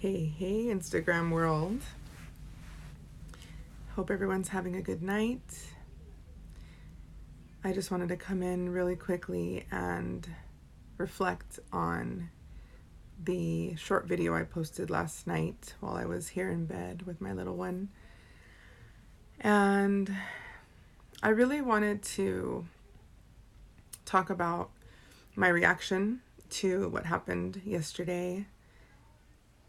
Hey, Instagram world. Hope everyone's having a good night. I just wanted to come in really quickly and reflect on the short video I posted last night while I was here in bed with my little one. And I really wanted to talk about my reaction to what happened yesterday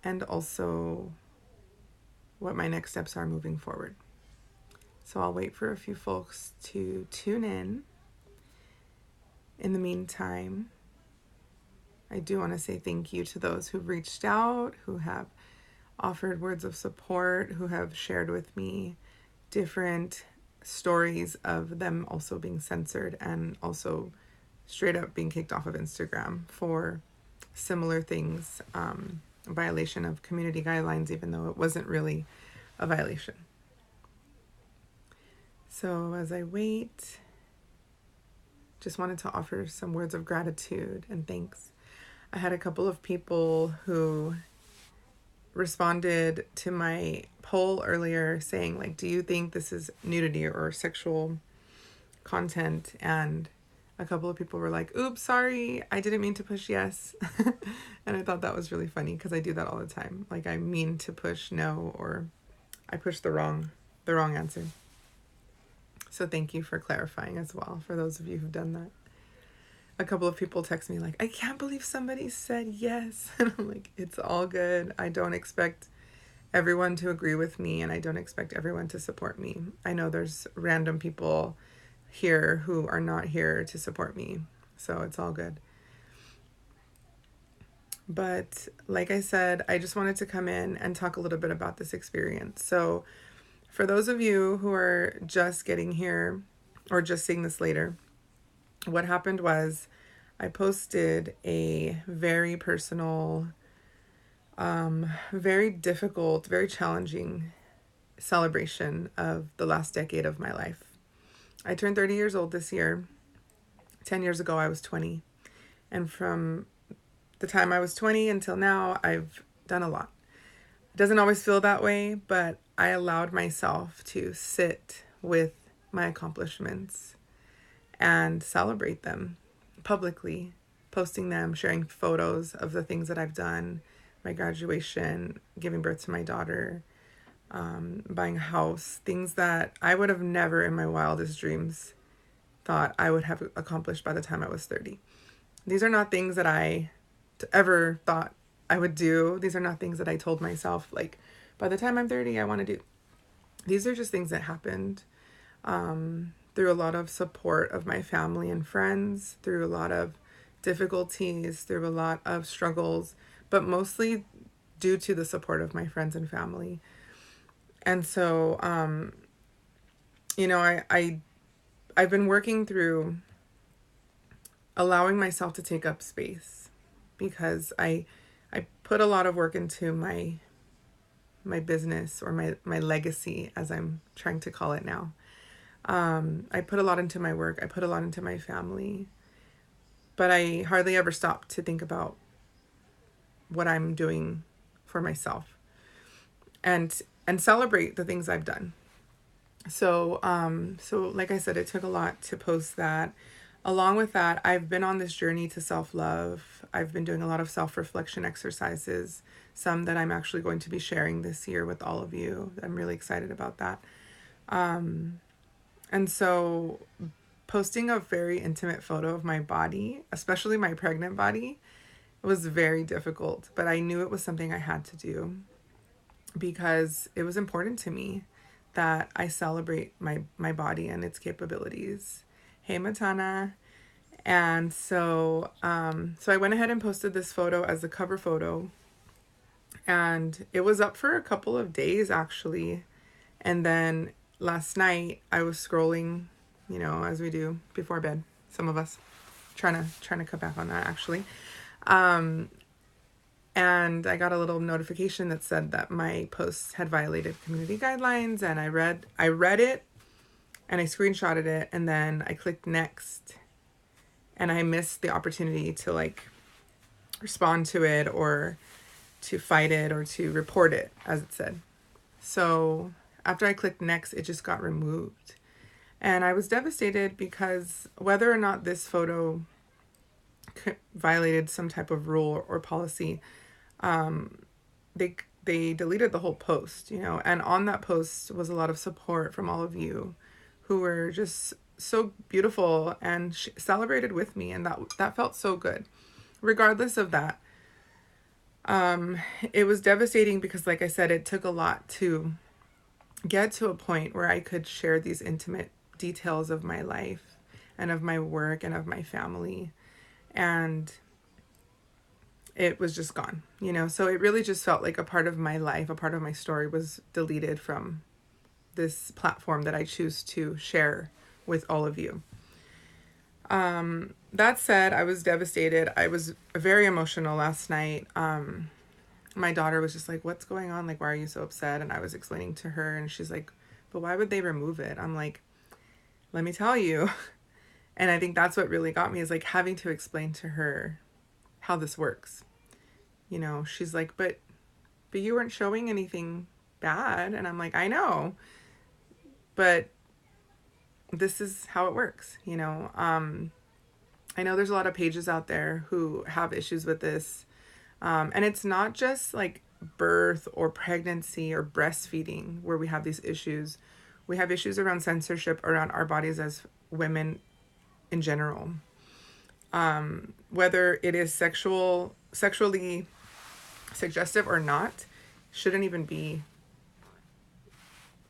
and also what my next steps are moving forward. So I'll wait for a few folks to tune in. In the meantime, I do want to say thank you to those who've reached out, who have offered words of support, who have shared with me different stories of them also being censored and also straight up being kicked off of Instagram for similar things, violation of community guidelines, even though it wasn't really a violation. So as I wait, just wanted to offer some words of gratitude and thanks. I had a couple of people who responded to my poll earlier saying, like, do you think this is nudity or sexual content? And a couple of people were like, oops, sorry, I didn't mean to push yes. And I thought that was really funny because I do that all the time. Like, I mean to push no, or I push the wrong answer. So thank you for clarifying as well, for those of you who've done that. A couple of people text me like, I can't believe somebody said yes. And I'm like, it's all good. I don't expect everyone to agree with me, and I don't expect everyone to support me. I know there's random people here who are not here to support me, so it's all good. But like I said, I just wanted to come in and talk a little bit about this experience. So for those of you who are just getting here or just seeing this later, what happened was I posted a very personal, very difficult, very challenging celebration of the last decade of my life. I turned 30 years old this year. 10 years ago, I was 20. And from the time I was 20 until now, I've done a lot. It doesn't always feel that way, but I allowed myself to sit with my accomplishments and celebrate them publicly, posting them, sharing photos of the things that I've done, my graduation, giving birth to my daughter, buying a house, things that I would have never in my wildest dreams thought I would have accomplished by the time I was 30. These are not things that I ever thought I would do. These are not things that I told myself, like, by the time I'm 30, I want to do. These are just things that happened through a lot of support of my family and friends, through a lot of difficulties, through a lot of struggles, but mostly due to the support of my friends and family. And so, I've been working through allowing myself to take up space, because I put a lot of work into my business, or my legacy, as I'm trying to call it now. I put a lot into my work. I put a lot into my family, but I hardly ever stop to think about what I'm doing for myself and celebrate the things I've done. So like I said, it took a lot to post that. Along with that, I've been on this journey to self-love. I've been doing a lot of self-reflection exercises, some that I'm actually going to be sharing this year with all of you. I'm really excited about that. And so posting a very intimate photo of my body, especially my pregnant body, was very difficult, but I knew it was something I had to do because it was important to me that I celebrate my body and its capabilities. Hey, Matana. And so I went ahead and posted this photo as a cover photo, and it was up for a couple of days actually. And then last night I was scrolling, as we do before bed, some of us trying to cut back on that actually. And I got a little notification that said that my post had violated community guidelines, and I read it and I screenshotted it, and then I clicked next, and I missed the opportunity to respond to it or to fight it or to report it, as it said. So after I clicked next, it just got removed. And I was devastated because whether or not this photo violated some type of rule or policy, they deleted the whole post, you know. And on that post was a lot of support from all of you who were just so beautiful and celebrated with me, and that felt so good. Regardless of that, it was devastating because, like I said, it took a lot to get to a point where I could share these intimate details of my life and of my work and of my family, and it was just gone, you know. So it really just felt like a part of my life, a part of my story was deleted from this platform that I choose to share with all of you. That said, I was devastated. I was very emotional last night. My daughter was just like, what's going on? Like, why are you so upset? And I was explaining to her, and she's like, but why would they remove it? I'm like, let me tell you. And I think that's what really got me, is like having to explain to her how this works. You know, she's like, but you weren't showing anything bad. And I'm like, I know, but this is how it works, you know. I know there's a lot of pages out there who have issues with this. And it's not just like birth or pregnancy or breastfeeding where we have these issues. We have issues around censorship around our bodies as women in general. Whether it is sexually suggestive or not, shouldn't even be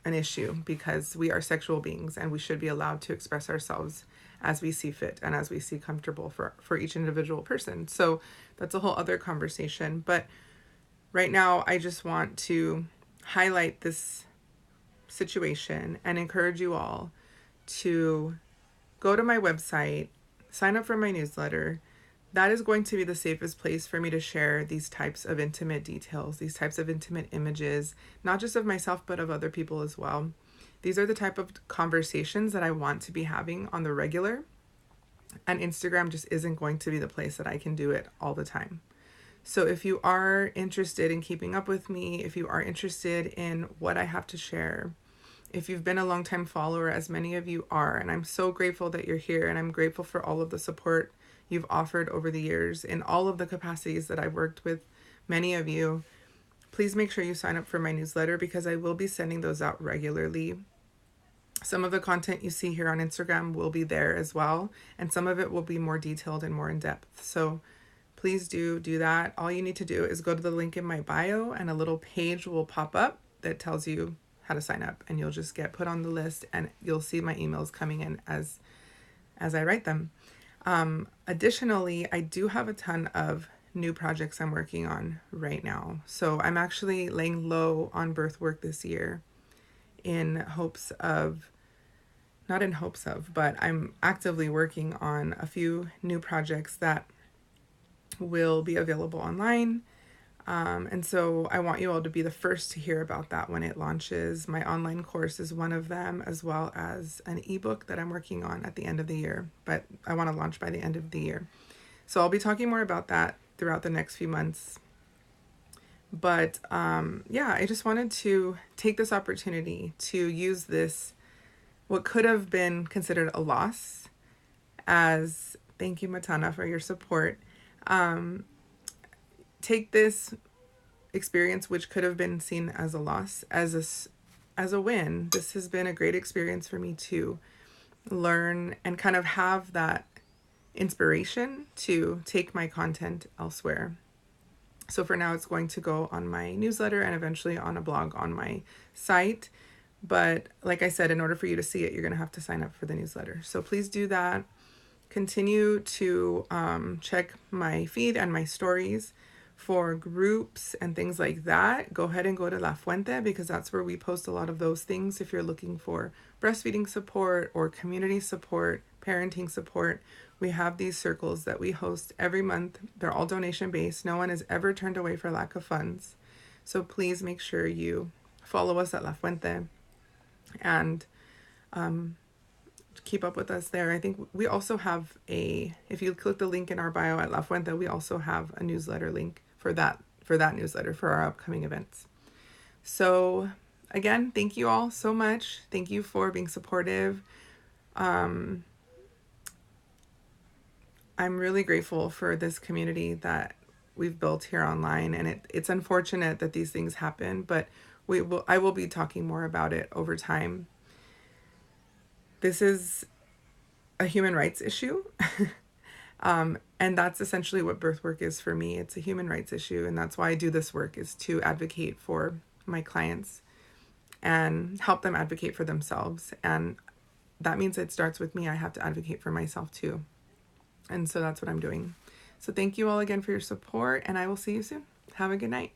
an issue, because we are sexual beings and we should be allowed to express ourselves as we see fit and as we see comfortable for each individual person. So that's a whole other conversation. But right now, I just want to highlight this situation and encourage you all to go to my website, sign up for my newsletter. That is going to be the safest place for me to share these types of intimate details, these types of intimate images, not just of myself, but of other people as well. These are the type of conversations that I want to be having on the regular, and Instagram just isn't going to be the place that I can do it all the time. So if you are interested in keeping up with me, if you are interested in what I have to share, if you've been a longtime follower, as many of you are, and I'm so grateful that you're here, and I'm grateful for all of the support you've offered over the years in all of the capacities that I've worked with many of you, please make sure you sign up for my newsletter, because I will be sending those out regularly. Some of the content you see here on Instagram will be there as well, and some of it will be more detailed and more in depth. So please do that. All you need to do is go to the link in my bio, and a little page will pop up that tells you how to sign up, and you'll just get put on the list, and you'll see my emails coming in as I write them. Additionally, I do have a ton of new projects I'm working on right now. So I'm actually laying low on birth work this year but I'm actively working on a few new projects that will be available online. And so I want you all to be the first to hear about that when it launches. My online course is one of them, as well as an ebook that I'm working on at the end of the year, but I want to launch by the end of the year. So I'll be talking more about that throughout the next few months. But I just wanted to take this opportunity to use this, what could have been considered a loss, as thank you, Matana, for your support. Take this experience, which could have been seen as a loss, as a win. This has been a great experience for me to learn and kind of have that inspiration to take my content elsewhere. So for now, it's going to go on my newsletter and eventually on a blog on my site. But like I said, in order for you to see it, you're going to have to sign up for the newsletter. So please do that. Continue to check my feed and my stories for groups and things like that. Go ahead and go to La Fuente, because that's where we post a lot of those things. If you're looking for breastfeeding support or community support, parenting support, we have these circles that we host every month. They're all donation based. No one is ever turned away for lack of funds. So please make sure you follow us at La Fuente and keep up with us there. I think we also have if you click the link in our bio at La Fuente, we also have a newsletter link for that for that newsletter for our upcoming events. So again, thank you all so much. Thank you for being supportive. I'm really grateful for this community that we've built here online, and it's unfortunate that these things happen, but I will be talking more about it over time. This is a human rights issue. And that's essentially what birth work is for me. It's a human rights issue, and that's why I do this work, is to advocate for my clients and help them advocate for themselves. And that means it starts with me. I have to advocate for myself too. And so that's what I'm doing. So thank you all again for your support, and I will see you soon. Have a good night.